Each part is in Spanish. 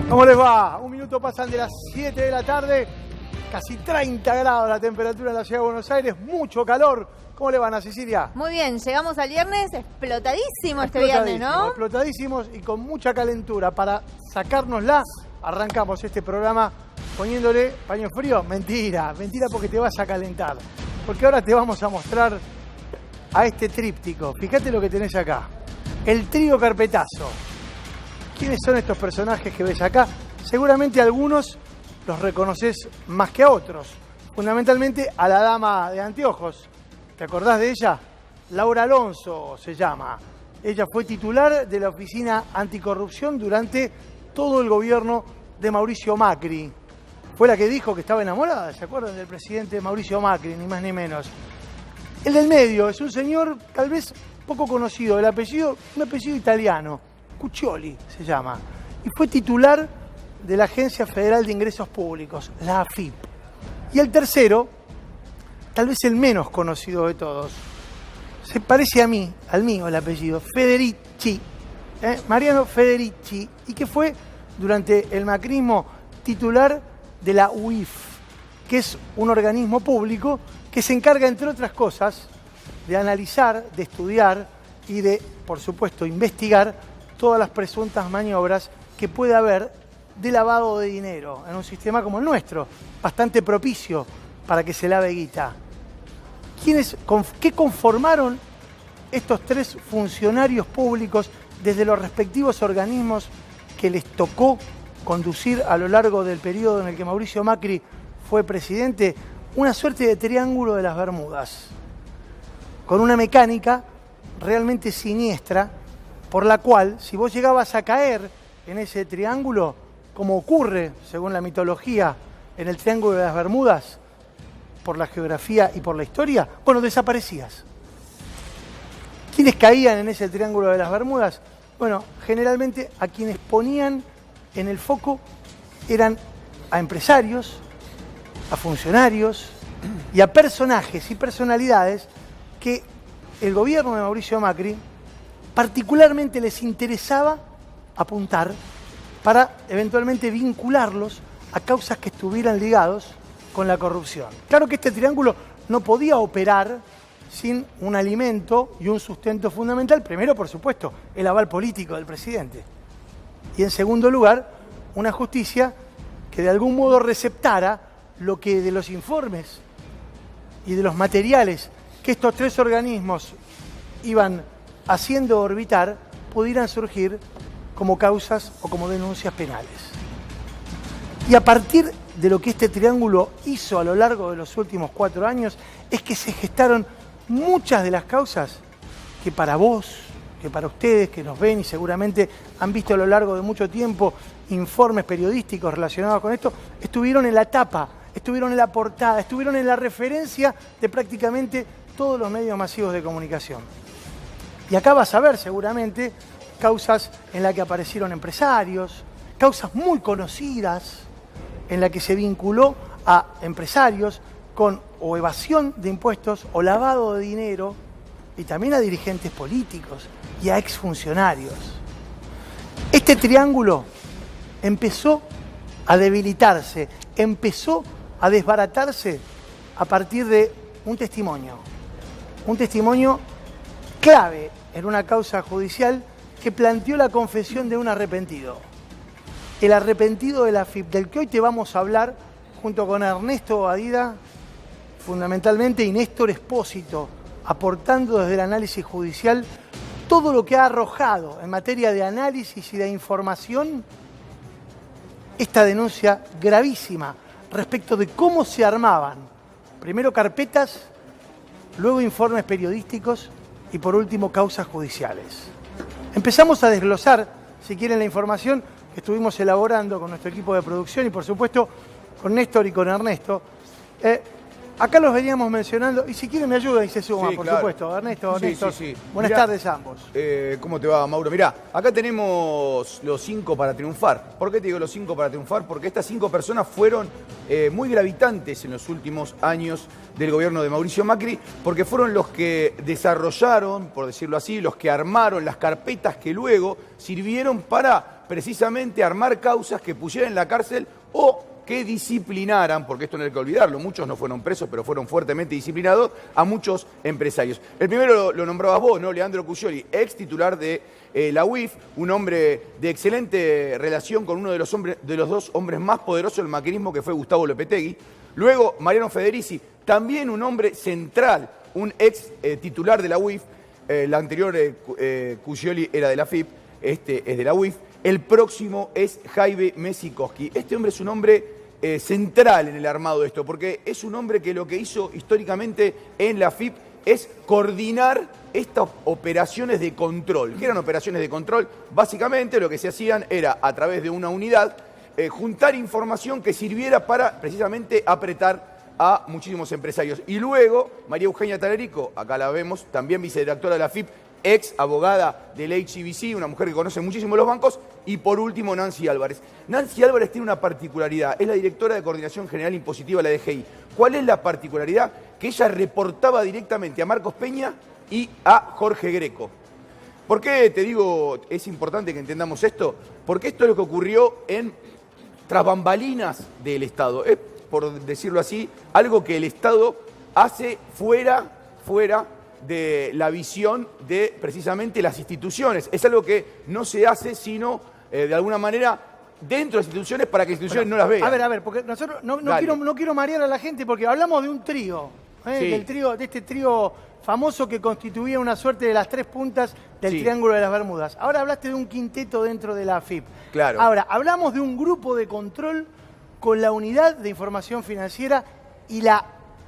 ¿Cómo les va? Un minuto pasan de las 7 de la tarde, casi 30 grados la temperatura en la ciudad de Buenos Aires, mucho calor. ¿Cómo le van a Cecilia? Muy bien, llegamos al viernes explotadísimo este viernes, ¿no? Explotadísimos y con mucha calentura. Para sacárnosla, arrancamos este programa poniéndole paño frío. Mentira, mentira porque te vas a calentar. Porque ahora te vamos a mostrar a este tríptico. Fíjate lo que tenés acá. El trío carpetazo. ¿Quiénes son estos personajes que ves acá? Seguramente algunos los reconoces más que a otros. Fundamentalmente a la dama de anteojos. ¿Te acordás de ella? Laura Alonso se llama. Ella fue titular de la Oficina Anticorrupción durante todo el gobierno de Mauricio Macri. Fue la que dijo que estaba enamorada, ¿se acuerdan? Del presidente Mauricio Macri, ni más ni menos. El del medio es un señor tal vez poco conocido, el apellido, un apellido italiano, Cuccioli se llama, y fue titular de la Agencia Federal de Ingresos Públicos, la AFIP. Y el tercero, tal vez el menos conocido de todos, se parece a mí, al mío el apellido, Federici, Mariano Federici, y que fue durante el macrismo titular de la UIF, que es un organismo público que se encarga, entre otras cosas, de analizar, de estudiar y de, por supuesto, investigar todas las presuntas maniobras que puede haber de lavado de dinero en un sistema como el nuestro, bastante propicio para que se lave guita. ¿Qué conformaron estos tres funcionarios públicos desde los respectivos organismos que les tocó conducir a lo largo del periodo en el que Mauricio Macri fue presidente? Una suerte de triángulo de las Bermudas, con una mecánica realmente siniestra, por la cual, si vos llegabas a caer en ese triángulo, como ocurre, según la mitología, en el Triángulo de las Bermudas, por la geografía y por la historia, bueno, desaparecías. ¿Quiénes caían en ese Triángulo de las Bermudas? Bueno, generalmente a quienes ponían en el foco eran a empresarios, a funcionarios y a personajes y personalidades que el gobierno de Mauricio Macri particularmente les interesaba apuntar para eventualmente vincularlos a causas que estuvieran ligados con la corrupción. Claro que este triángulo no podía operar sin un alimento y un sustento fundamental. Primero, por supuesto, el aval político del presidente. Y en segundo lugar, una justicia que de algún modo receptara lo que de los informes y de los materiales que estos tres organismos iban haciendo orbitar, pudieran surgir como causas o como denuncias penales. Y a partir de lo que este triángulo hizo a lo largo de los últimos 4 años, es que se gestaron muchas de las causas que para vos, que para ustedes que nos ven y seguramente han visto a lo largo de mucho tiempo informes periodísticos relacionados con esto, estuvieron en la tapa, estuvieron en la portada, estuvieron en la referencia de prácticamente todos los medios masivos de comunicación. Y acá vas a ver seguramente causas en las que aparecieron empresarios, causas muy conocidas en las que se vinculó a empresarios con o evasión de impuestos o lavado de dinero, y también a dirigentes políticos y a exfuncionarios. Este triángulo empezó a debilitarse, empezó a desbaratarse a partir de un testimonio clave en una causa judicial que planteó la confesión de un arrepentido. El arrepentido de la AFIP, del que hoy te vamos a hablar junto con Ernesto Badida, fundamentalmente, y Néstor Espósito, aportando desde el análisis judicial todo lo que ha arrojado en materia de análisis y de información esta denuncia gravísima respecto de cómo se armaban, primero carpetas, luego informes periodísticos y por último causas judiciales. Empezamos a desglosar, si quieren, la información que estuvimos elaborando con nuestro equipo de producción y por supuesto con Néstor y con Ernesto. Acá los veníamos mencionando, y si quieren me ayudan y se suman, sí, por supuesto. Ernesto, Néstor, sí. Buenas tardes a ambos. ¿Cómo te va, Mauro? Mirá, acá tenemos los 5 para triunfar. ¿Por qué te digo los 5 para triunfar? Porque estas 5 personas fueron muy gravitantes en los últimos años del gobierno de Mauricio Macri, porque fueron los que desarrollaron, por decirlo así, los que armaron las carpetas que luego sirvieron para precisamente armar causas que pusieran en la cárcel o que disciplinaran, porque esto no hay que olvidarlo, muchos no fueron presos, pero fueron fuertemente disciplinados, a muchos empresarios. El primero lo nombrabas vos, ¿no? Leandro Cuscioli, ex titular de la UIF, un hombre de excelente relación con uno de los dos hombres más poderosos del macrismo, que fue Gustavo Lopetegui. Luego, Mariano Federici, también un hombre central, un ex titular de la UIF. La anterior Cuscioli era de la FIP, este es de la UIF. El próximo es Jaime Mesikoski. Este hombre es un hombre central en el armado de esto, porque es un hombre que lo que hizo históricamente en la FIP es coordinar estas operaciones de control. ¿Qué eran operaciones de control? Básicamente lo que se hacían era, a través de una unidad, juntar información que sirviera para precisamente apretar a muchísimos empresarios. Y luego, María Eugenia Talerico, acá la vemos, también vicedirectora de la FIP, ex abogada del HCBC, una mujer que conoce muchísimo los bancos, y por último Nancy Álvarez. Nancy Álvarez tiene una particularidad, es la directora de Coordinación General Impositiva de la DGI. ¿Cuál es la particularidad? Que ella reportaba directamente a Marcos Peña y a Jorge Greco. ¿Por qué te digo es importante que entendamos esto? Porque esto es lo que ocurrió tras bambalinas del Estado. Es, por decirlo así, algo que el Estado hace fuera de la visión de precisamente las instituciones. Es algo que no se hace sino, de alguna manera, dentro de las instituciones para que las instituciones no las vean. A ver, porque nosotros no quiero marear a la gente porque hablamos de un trío, Sí. de este trío famoso que constituía una suerte de las tres puntas del Sí. Triángulo de las Bermudas. Ahora hablaste de un quinteto dentro de la AFIP. Claro. Ahora, hablamos de un grupo de control con la Unidad de Información Financiera y la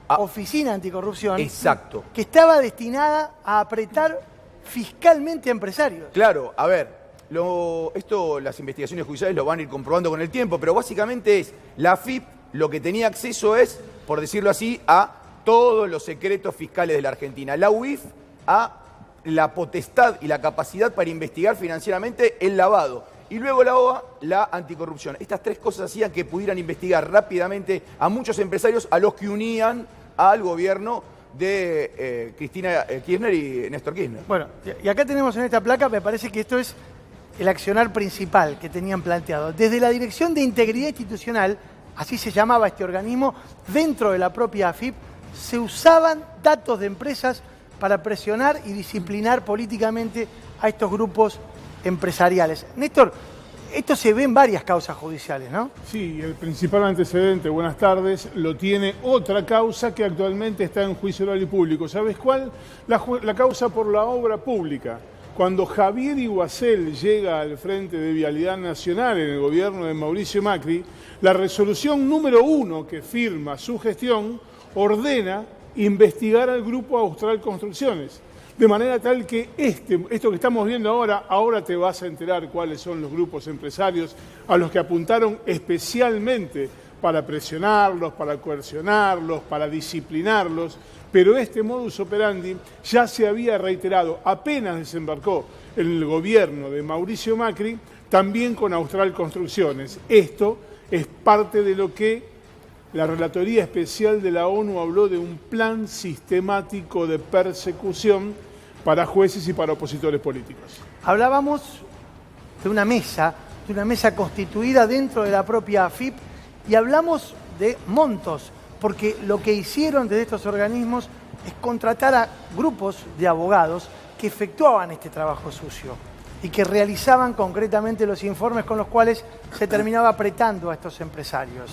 Oficina Anticorrupción. Exacto. Que estaba destinada a apretar fiscalmente a empresarios. Claro, a ver, las investigaciones judiciales lo van a ir comprobando con el tiempo, pero básicamente es, la AFIP lo que tenía acceso es, por decirlo así, a todos los secretos fiscales de la Argentina. La UIF a la potestad y la capacidad para investigar financieramente el lavado. Y luego la OA, la anticorrupción. Estas tres cosas hacían que pudieran investigar rápidamente a muchos empresarios a los que unían al gobierno de Cristina Kirchner y Néstor Kirchner. Bueno, y acá tenemos en esta placa, me parece que esto es el accionar principal que tenían planteado. Desde la Dirección de Integridad Institucional, así se llamaba este organismo, dentro de la propia AFIP, se usaban datos de empresas para presionar y disciplinar políticamente a estos grupos empresariales. Néstor, esto se ve en varias causas judiciales, ¿no? Sí, el principal antecedente, buenas tardes, lo tiene otra causa que actualmente está en juicio oral y público. ¿Sabes cuál? La causa por la obra pública. Cuando Javier Iguacel llega al frente de Vialidad Nacional en el gobierno de Mauricio Macri, la resolución número 1 que firma su gestión ordena investigar al Grupo Austral Construcciones. De manera tal que esto que estamos viendo ahora te vas a enterar cuáles son los grupos empresarios a los que apuntaron especialmente para presionarlos, para coercionarlos, para disciplinarlos, pero este modus operandi ya se había reiterado apenas desembarcó en el gobierno de Mauricio Macri, también con Austral Construcciones. Esto es parte de lo que la Relatoría Especial de la ONU habló de un plan sistemático de persecución para jueces y para opositores políticos. Hablábamos de una mesa constituida dentro de la propia AFIP y hablamos de montos, porque lo que hicieron desde estos organismos es contratar a grupos de abogados que efectuaban este trabajo sucio y que realizaban concretamente los informes con los cuales se terminaba apretando a estos empresarios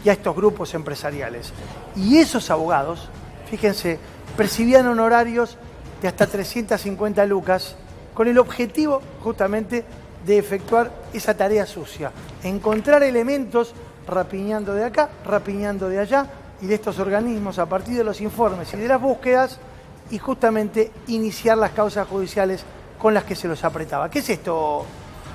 y a estos grupos empresariales. Y esos abogados, fíjense, percibían honorarios de hasta 350 lucas con el objetivo justamente de efectuar esa tarea sucia, encontrar elementos rapiñando de acá, rapiñando de allá y de estos organismos a partir de los informes y de las búsquedas y justamente iniciar las causas judiciales con las que se los apretaba. ¿Qué es esto,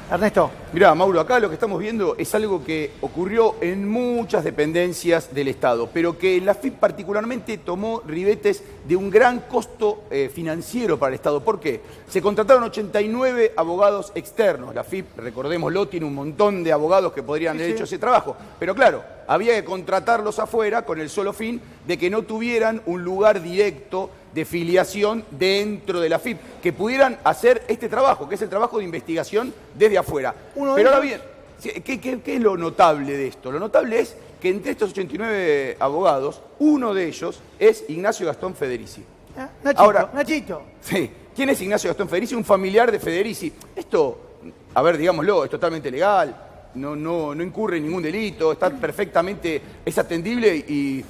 Ernesto? Mirá, Mauro, acá lo que estamos viendo es algo que ocurrió en muchas dependencias del Estado, pero que la FIP particularmente tomó ribetes de un gran costo financiero para el Estado. ¿Por qué? Se contrataron 89 abogados externos. La FIP, recordémoslo, tiene un montón de abogados que podrían haber hecho ese trabajo. Pero claro, había que contratarlos afuera con el solo fin de que no tuvieran un lugar directo de filiación dentro de la AFIP, que pudieran hacer este trabajo, que es el trabajo de investigación desde afuera. Pero ahora bien, ¿qué es lo notable de esto? Lo notable es que entre estos 89 abogados, uno de ellos es Ignacio Gastón Federici. Nachito. Sí. ¿Quién es Ignacio Gastón Federici? Un familiar de Federici. Esto, a ver, digámoslo, es totalmente legal, no incurre en ningún delito, está perfectamente, es atendible y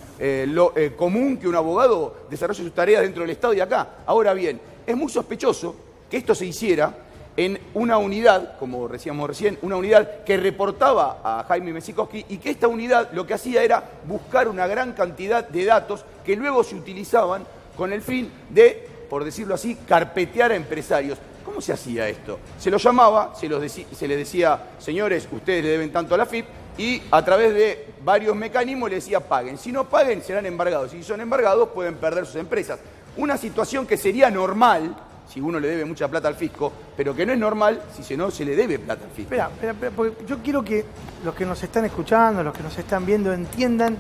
común que un abogado desarrolle sus tareas dentro del Estado y acá. Ahora bien, es muy sospechoso que esto se hiciera en una unidad, como decíamos recién, una unidad que reportaba a Jaime Mesikoski y que esta unidad lo que hacía era buscar una gran cantidad de datos que luego se utilizaban con el fin de, por decirlo así, carpetear a empresarios. ¿Cómo se hacía esto? Se los llamaba, se les decía, señores, ustedes le deben tanto a la AFIP, y a través de varios mecanismos les decía, paguen. Si no paguen, serán embargados. Si son embargados, pueden perder sus empresas. Una situación que sería normal si uno le debe mucha plata al fisco, pero que no es normal si no se le debe plata al fisco. Espera, porque yo quiero que los que nos están escuchando, los que nos están viendo, entiendan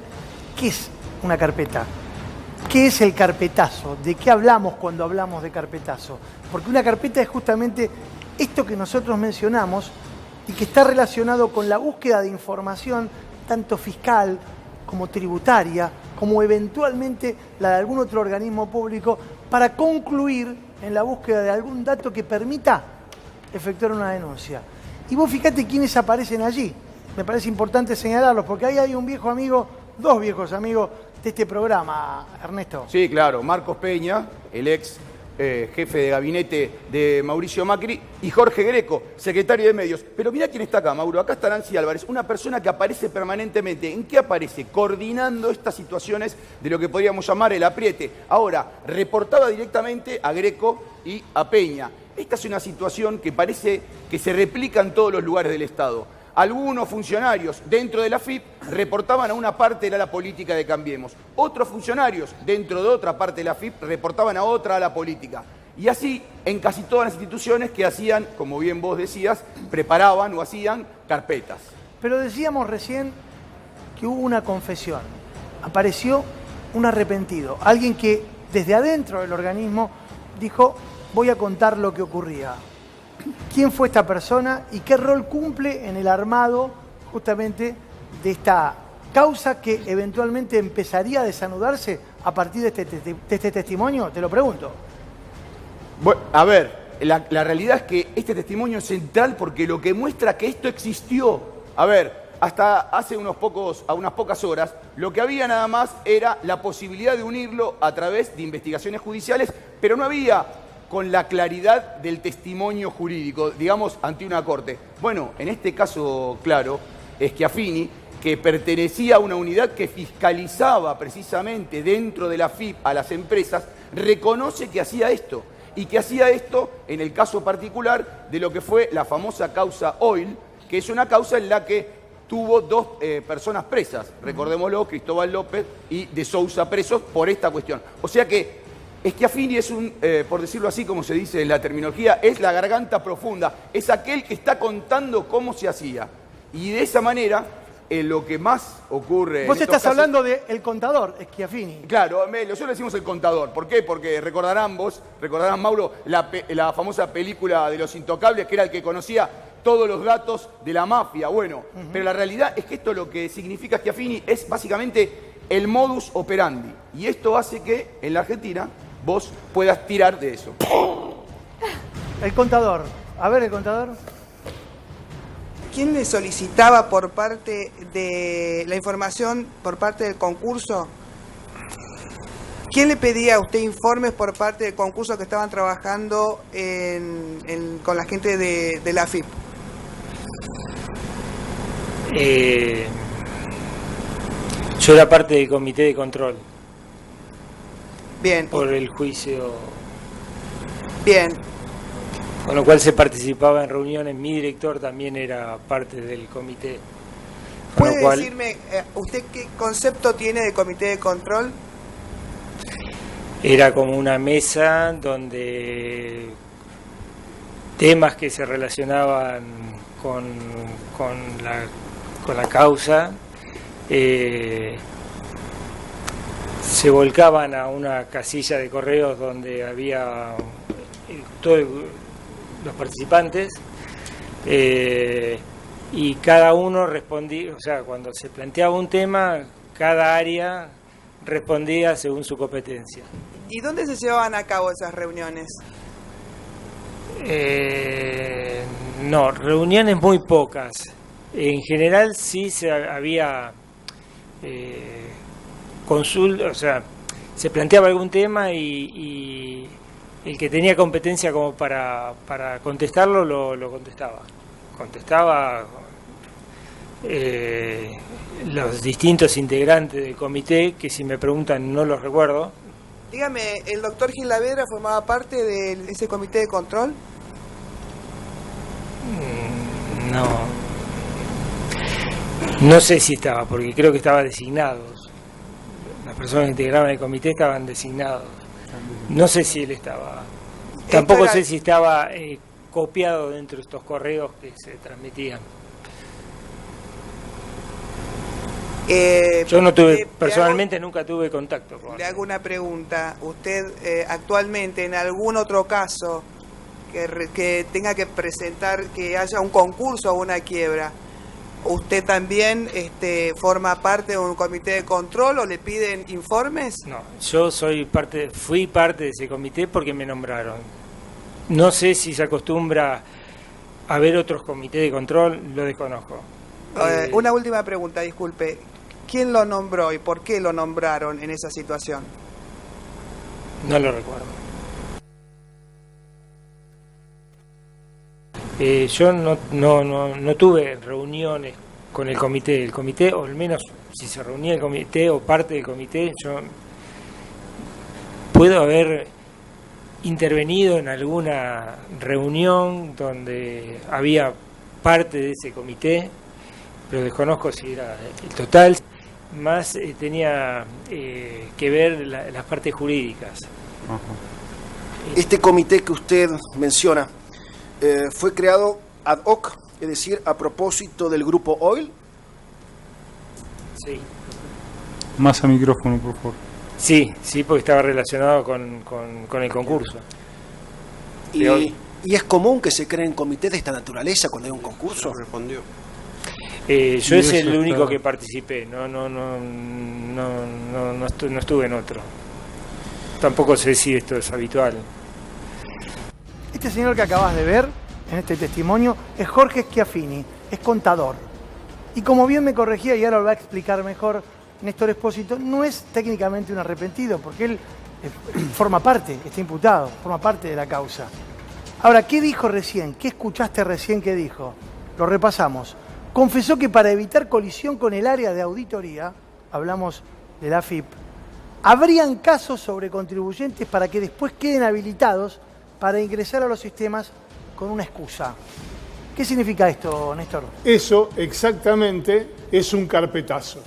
qué es una carpeta. ¿Qué es el carpetazo? ¿De qué hablamos cuando hablamos de carpetazo? Porque una carpeta es justamente esto que nosotros mencionamos y que está relacionado con la búsqueda de información, tanto fiscal como tributaria, como eventualmente la de algún otro organismo público, para concluir en la búsqueda de algún dato que permita efectuar una denuncia. Y vos fíjate quiénes aparecen allí. Me parece importante señalarlos, porque ahí hay un viejo amigo, dos viejos amigos de este programa, Ernesto. Sí, claro, Marcos Peña, el ex jefe de gabinete de Mauricio Macri, y Jorge Greco, secretario de Medios. Pero mirá quién está acá, Mauro. Acá está Nancy Álvarez, una persona que aparece permanentemente. ¿En qué aparece? Coordinando estas situaciones de lo que podríamos llamar el apriete. Ahora, reportaba directamente a Greco y a Peña. Esta es una situación que parece que se replica en todos los lugares del Estado. Algunos funcionarios dentro de la AFIP reportaban a una parte de la política de Cambiemos. Otros funcionarios dentro de otra parte de la AFIP reportaban a otra a la política. Y así en casi todas las instituciones que hacían, como bien vos decías, preparaban o hacían carpetas. Pero decíamos recién que hubo una confesión. Apareció un arrepentido. Alguien que desde adentro del organismo dijo, voy a contar lo que ocurría. ¿Quién fue esta persona y qué rol cumple en el armado justamente de esta causa que eventualmente empezaría a desanudarse a partir de este testimonio? Te lo pregunto. Bueno, a ver, la realidad es que este testimonio es central porque lo que muestra que esto existió, a ver, hasta hace unas pocas horas, lo que había nada más era la posibilidad de unirlo a través de investigaciones judiciales, pero no había con la claridad del testimonio jurídico, digamos, ante una corte. Bueno, en este caso, claro, Schiaffini, que pertenecía a una unidad que fiscalizaba precisamente dentro de la AFIP a las empresas, reconoce que hacía esto. Y que hacía esto en el caso particular de lo que fue la famosa causa Oil, que es una causa en la que tuvo dos personas presas, recordémoslo, Cristóbal López y De Sousa presos por esta cuestión. O sea que Schiaffini es por decirlo así como se dice en la terminología, es la garganta profunda, es aquel que está contando cómo se hacía. Y de esa manera, lo que más ocurre... Vos estás hablando del contador, Schiaffini. Claro, nosotros decimos el contador. ¿Por qué? Porque recordarán Mauro, la famosa película de Los Intocables, que era el que conocía todos los datos de la mafia. Bueno, pero la realidad es que esto lo que significa Schiaffini es básicamente el modus operandi. Y esto hace que en la Argentina vos puedas tirar de eso. El contador. A ver, el contador. ¿Quién le solicitaba por parte de la información, por parte del concurso? ¿Quién le pedía a usted informes por parte del concurso que estaban trabajando con la gente de la AFIP? Yo era parte del comité de control. Bien. Por el juicio. Bien. Con lo cual se participaba en reuniones. Mi director también era parte del comité. ¿Puede decirme usted qué concepto tiene de comité de control? Era como una mesa donde temas que se relacionaban con la causa se volcaban a una casilla de correos donde había todos los participantes, y cada uno respondía, o sea, cuando se planteaba un tema, cada área respondía según su competencia. ¿Y dónde se llevaban a cabo esas reuniones? No, reuniones muy pocas. En general sí había consulta, o sea, se planteaba algún tema y el que tenía competencia como para contestarlo lo contestaba. Contestaba los distintos integrantes del comité, que si me preguntan no los recuerdo. Dígame, ¿el doctor Gilavedra formaba parte de ese comité de control? No sé si estaba, porque creo que estaba designado. Las personas que integraban el comité estaban designados. No sé si él estaba. Tampoco sé si estaba copiado dentro de estos correos que se transmitían. Yo no tuve, personalmente nunca tuve contacto con él. Le hago una pregunta. ¿Usted actualmente en algún otro caso que tenga que presentar, que haya un concurso o una quiebra, usted también forma parte de un comité de control o le piden informes? No, yo fui parte de ese comité porque me nombraron. No sé si se acostumbra a ver otros comités de control, lo desconozco. Una última pregunta, disculpe. ¿Quién lo nombró y por qué lo nombraron en esa situación? No lo recuerdo. Yo no tuve reuniones con el comité, o al menos si se reunía el comité o parte del comité, yo puedo haber intervenido en alguna reunión donde había parte de ese comité, pero desconozco si era el total. Más tenía que ver las partes jurídicas. Este comité que usted menciona fue creado ad hoc, es decir, a propósito del grupo Oil. Sí. Más a micrófono, por favor. Sí, porque estaba relacionado con el concurso. ¿Y es común que se creen comités de esta naturaleza cuando hay un concurso? Respondió. Yo es el único que participé, no estuve en otro. Tampoco sé si esto es habitual. Este señor que acabas de ver en este testimonio es Jorge Schiaffini, es contador. Y como bien me corregía, y ahora lo va a explicar mejor Néstor Espósito, no es técnicamente un arrepentido, porque él forma parte, está imputado, forma parte de la causa. Ahora, ¿qué dijo recién? ¿Qué escuchaste recién que dijo? Lo repasamos. Confesó que para evitar colisión con el área de auditoría, hablamos de la AFIP, habrían casos sobre contribuyentes para que después queden habilitados para ingresar a los sistemas con una excusa. ¿Qué significa esto, Néstor? Eso exactamente es un carpetazo.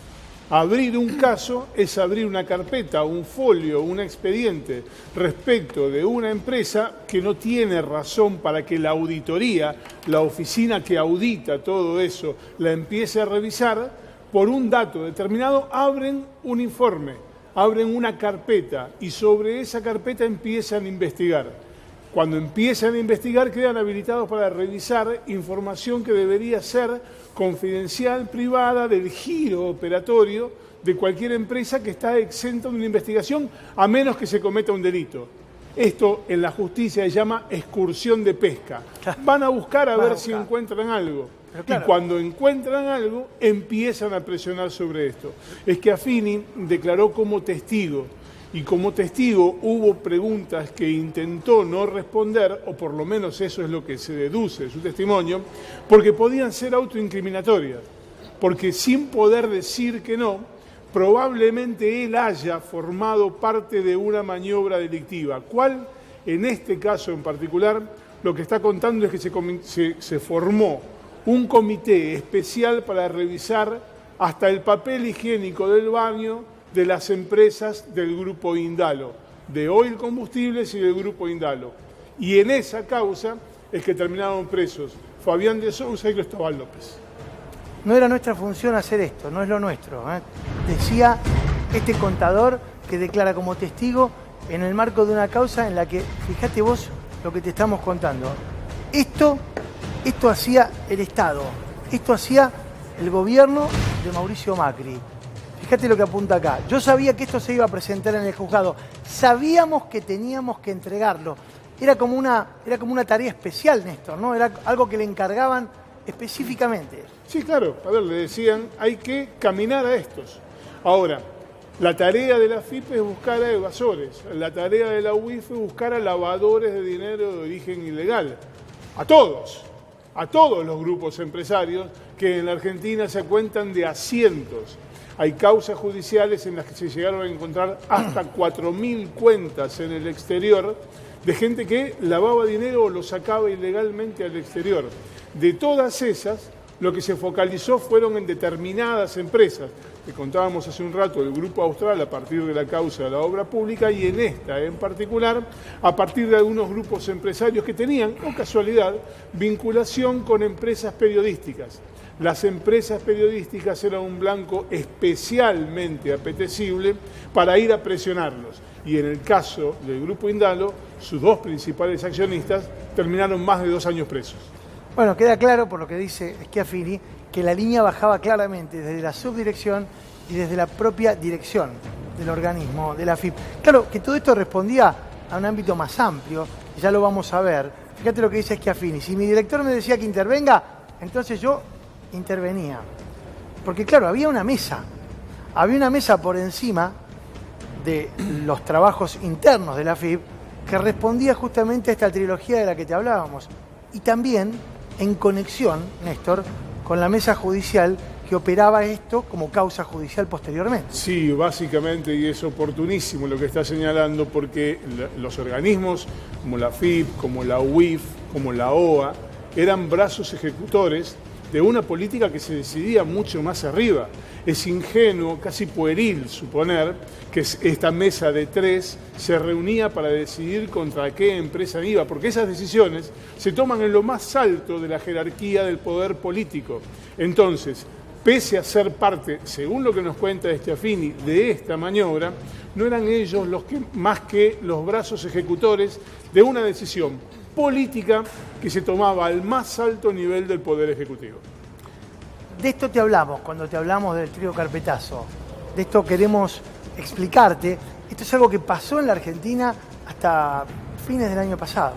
Abrir un caso es abrir una carpeta, un folio, un expediente respecto de una empresa que no tiene razón para que la auditoría, la oficina que audita todo eso, la empiece a revisar. Por un dato determinado abren un informe, abren una carpeta y sobre esa carpeta empiezan a investigar. Cuando empiezan a investigar quedan habilitados para revisar información que debería ser confidencial, privada, del giro operatorio de cualquier empresa que está exenta de una investigación, a menos que se cometa un delito. Esto en la justicia se llama excursión de pesca. Van a buscar a ver si encuentran algo. Y cuando encuentran algo, empiezan a presionar sobre esto. Schiaffini declaró como testigo. Y como testigo hubo preguntas que intentó no responder, o por lo menos eso es lo que se deduce de su testimonio, porque podían ser autoincriminatorias. Porque sin poder decir que no, probablemente él haya formado parte de una maniobra delictiva. ¿Cuál? En este caso en particular, lo que está contando es que se formó un comité especial para revisar hasta el papel higiénico del baño de las empresas del Grupo Indalo, de Oil Combustibles y del Grupo Indalo. Y en esa causa es que terminaron presos Fabián de Sousa y Cristóbal López. no era nuestra función hacer esto, no es lo nuestro. Decía este contador que declara como testigo en el marco de una causa en la que, fíjate vos lo que te estamos contando, esto hacía el Estado, esto hacía el gobierno de Mauricio Macri. Fíjate lo que apunta acá. Yo sabía que esto se iba a presentar en el juzgado. Sabíamos que teníamos que entregarlo. Era como una tarea especial, Néstor, ¿no? Era algo que le encargaban específicamente. Sí, claro. A ver, le decían, hay que caminar a estos. Ahora, la tarea de la FIP es buscar a evasores. La tarea de la UIF es buscar a lavadores de dinero de origen ilegal. A todos los grupos empresarios que en la Argentina se cuentan de a cientos. Hay causas judiciales en las que se llegaron a encontrar hasta 4.000 cuentas en el exterior de gente que lavaba dinero o lo sacaba ilegalmente al exterior. De todas esas, lo que se focalizó fueron en determinadas empresas. Te contábamos hace un rato del Grupo Austral a partir de la causa de la obra pública y en esta en particular a partir de algunos grupos empresarios que tenían, o casualidad, vinculación con empresas periodísticas. Las empresas periodísticas eran un blanco especialmente apetecible para ir a presionarlos. Y en el caso del Grupo Indalo, sus dos principales accionistas terminaron más de 2 años presos. Bueno, queda claro por lo que dice Schiaffini que la línea bajaba claramente desde la subdirección y desde la propia dirección del organismo, de la FIP. Claro que todo esto respondía a un ámbito más amplio, y ya lo vamos a ver. Fíjate lo que dice Schiaffini. Si mi director me decía que intervenga, entonces yo intervenía. Porque claro, había una mesa por encima de los trabajos internos de la FIP que respondía justamente a esta trilogía de la que te hablábamos. Y también en conexión, Néstor, con la mesa judicial que operaba esto como causa judicial posteriormente. Sí, básicamente, y es oportunísimo lo que está señalando, porque los organismos como la FIP, como la UIF, como la OA, eran brazos ejecutores de una política que se decidía mucho más arriba. Es ingenuo, casi pueril, suponer que esta mesa de 3 se reunía para decidir contra qué empresa iba, porque esas decisiones se toman en lo más alto de la jerarquía del poder político. Entonces, pese a ser parte, según lo que nos cuenta Schiaffini, de esta maniobra, no eran ellos más que los brazos ejecutores de una decisión política que se tomaba al más alto nivel del Poder Ejecutivo. De esto te hablamos cuando te hablamos del trío carpetazo. De esto queremos explicarte. Esto es algo que pasó en la Argentina hasta fines del año pasado.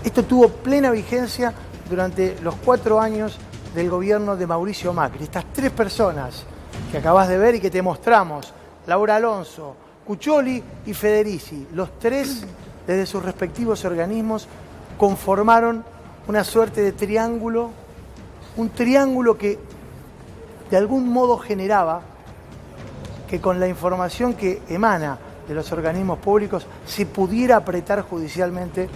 Esto tuvo plena vigencia durante los 4 años del gobierno de Mauricio Macri. Estas 3 personas que acabas de ver y que te mostramos, Laura Alonso, Cuccioli y Federici, los 3 desde sus respectivos organismos conformaron una suerte de triángulo, un triángulo que de algún modo generaba que con la información que emana de los organismos públicos se pudiera apretar judicialmente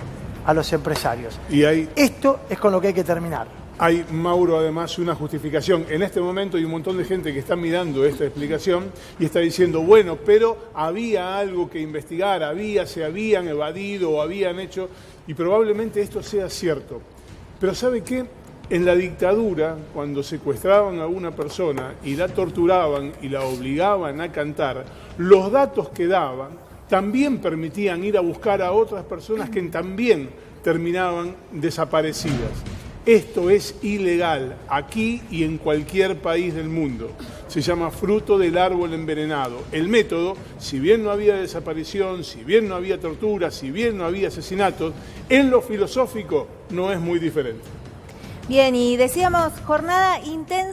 a los empresarios. Esto es con lo que hay que terminar. Hay, Mauro, además una justificación. En este momento hay un montón de gente que está mirando esta explicación y está diciendo, bueno, pero había algo que investigar, se habían evadido o habían hecho, y probablemente esto sea cierto. Pero ¿sabe qué? En la dictadura, cuando secuestraban a una persona y la torturaban y la obligaban a cantar, los datos que daban también permitían ir a buscar a otras personas que también terminaban desaparecidas. Esto es ilegal aquí y en cualquier país del mundo. Se llama fruto del árbol envenenado. El método, si bien no había desaparición, si bien no había tortura, si bien no había asesinatos, en lo filosófico no es muy diferente. Bien, y decíamos jornada intensa.